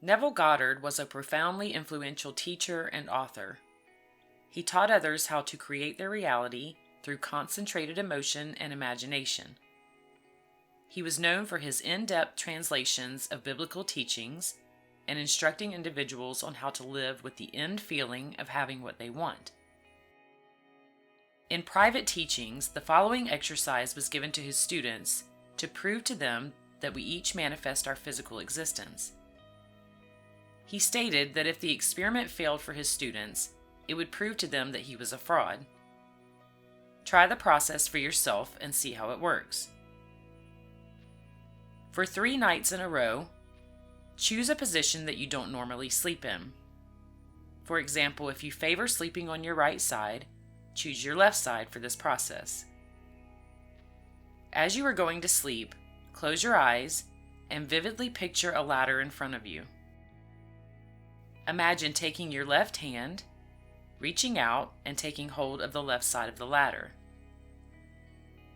Neville Goddard was a profoundly influential teacher and author. He taught others how to create their reality through concentrated emotion and imagination. He was known for his in-depth translations of biblical teachings and instructing individuals on how to live with the end feeling of having what they want. In private teachings, the following exercise was given to his students to prove to them that we each manifest our physical existence. He stated that if the experiment failed for his students, it would prove to them that he was a fraud. Try the process for yourself and see how it works. For 3 nights in a row, choose a position that you don't normally sleep in. For example, if you favor sleeping on your right side, choose your left side for this process. As you are going to sleep, close your eyes and vividly picture a ladder in front of you. Imagine taking your left hand, reaching out and taking hold of the left side of the ladder.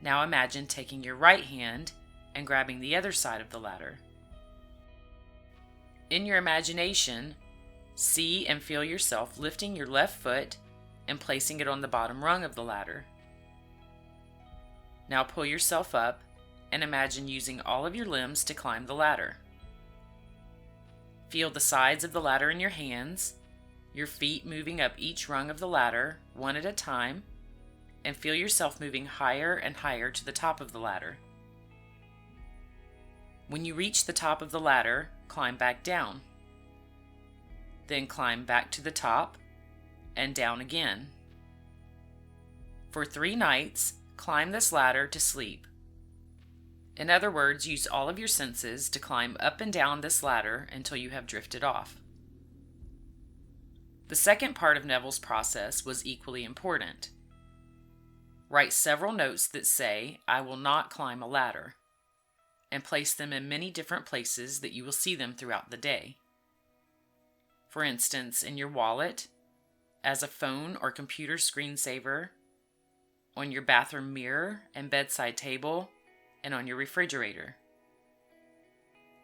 Now imagine taking your right hand and grabbing the other side of the ladder. In your imagination, see and feel yourself lifting your left foot and placing it on the bottom rung of the ladder. Now pull yourself up and imagine using all of your limbs to climb the ladder. Feel the sides of the ladder in your hands, your feet moving up each rung of the ladder, one at a time, and feel yourself moving higher and higher to the top of the ladder. When you reach the top of the ladder, climb back down. Then climb back to the top and down again. For 3 nights, climb this ladder to sleep. In other words, use all of your senses to climb up and down this ladder until you have drifted off. The second part of Neville's process was equally important. Write several notes that say, "I will not climb a ladder," and place them in many different places that you will see them throughout the day. For instance, in your wallet, as a phone or computer screensaver, on your bathroom mirror and bedside table, and on your refrigerator.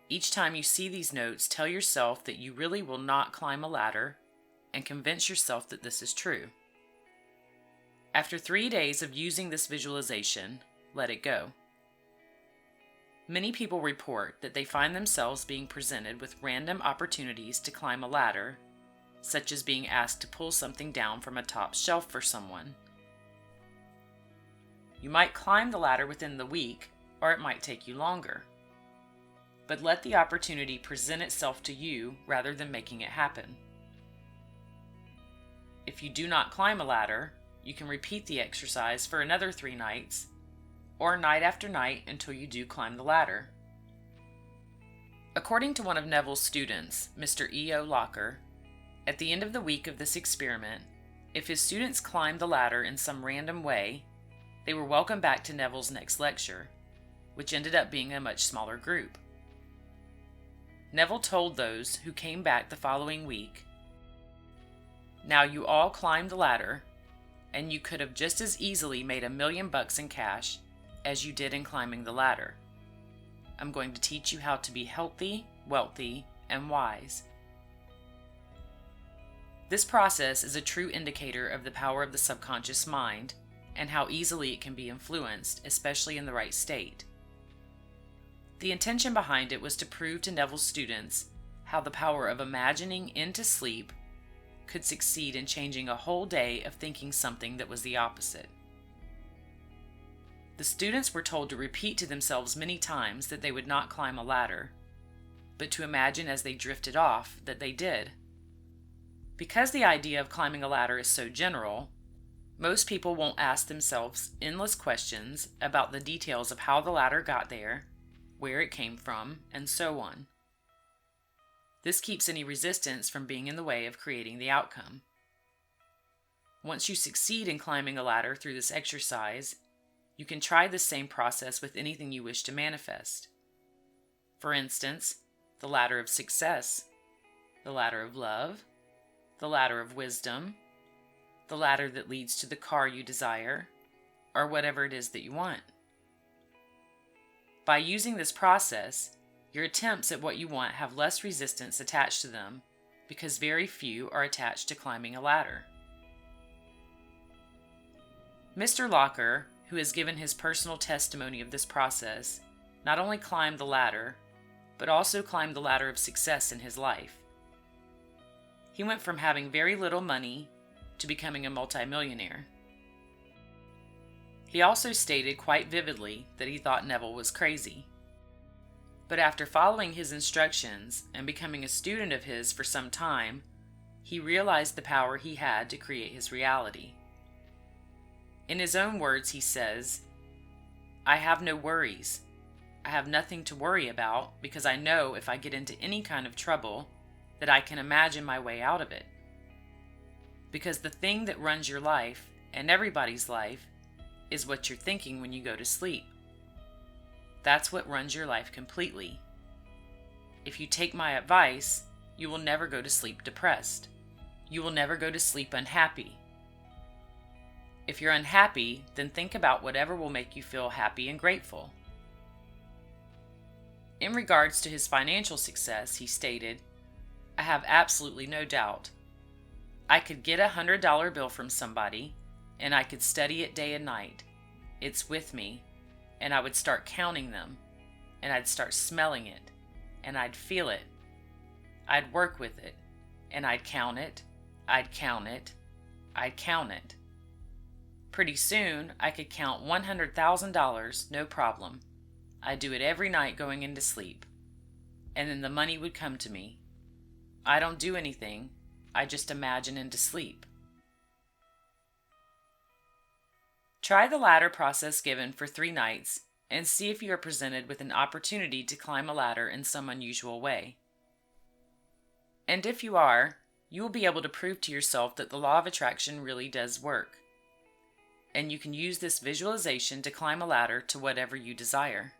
Each time you see these notes, tell yourself that you really will not climb a ladder and convince yourself that this is true. After 3 days of using this visualization, let it go. Many people report that they find themselves being presented with random opportunities to climb a ladder, such as being asked to pull something down from a top shelf for someone. You might climb the ladder within the week, or it might take you longer. But let the opportunity present itself to you rather than making it happen. If you do not climb a ladder, you can repeat the exercise for another 3 nights, or night after night until you do climb the ladder. According to one of Neville's students, Mr. E.O. Locker, at the end of the week of this experiment, if his students climbed the ladder in some random way, they were welcomed back to Neville's next lecture, which ended up being a much smaller group. Neville told those who came back the following week, "Now you all climbed the ladder, and you could have just as easily made $1 million in cash as you did in climbing the ladder. I'm going to teach you how to be healthy, wealthy, and wise." This process is a true indicator of the power of the subconscious mind and how easily it can be influenced, especially in the right state. The intention behind it was to prove to Neville's students how the power of imagining into sleep could succeed in changing a whole day of thinking something that was the opposite. The students were told to repeat to themselves many times that they would not climb a ladder, but to imagine as they drifted off that they did. Because the idea of climbing a ladder is so general, most people won't ask themselves endless questions about the details of how the ladder got there, where it came from, and so on. This keeps any resistance from being in the way of creating the outcome. Once you succeed in climbing a ladder through this exercise, you can try the same process with anything you wish to manifest. For instance, the ladder of success, the ladder of love, the ladder of wisdom, the ladder that leads to the car you desire, or whatever it is that you want. By using this process, Your attempts at what you want have less resistance attached to them because very few are attached to climbing a ladder. Mr. Locker, who has given his personal testimony of this process, not only climbed the ladder, but also climbed the ladder of success in his life. He went from having very little money to becoming a multimillionaire. He also stated quite vividly that he thought Neville was crazy. But after following his instructions and becoming a student of his for some time, he realized the power he had to create his reality. In his own words, he says, "I have no worries. I have nothing to worry about because I know if I get into any kind of trouble that I can imagine my way out of it. Because the thing that runs your life and everybody's life is what you're thinking when you go to sleep. That's what runs your life completely. If you take my advice, you will never go to sleep depressed. You will never go to sleep unhappy. If you're unhappy, then think about whatever will make you feel happy and grateful." In regards to his financial success, he stated, "I have absolutely no doubt. I could get a $100 bill from somebody, and I could study it day and night. It's with me, and I would start counting them, and I'd start smelling it, and I'd feel it. I'd work with it, and I'd count it, I'd count it, I'd count it. Pretty soon, I could count $100,000, no problem. I'd do it every night going into sleep, and then the money would come to me. I don't do anything, I just imagine into sleep." Try the ladder process given for 3 nights and see if you are presented with an opportunity to climb a ladder in some unusual way. And if you are, you will be able to prove to yourself that the law of attraction really does work. And you can use this visualization to climb a ladder to whatever you desire.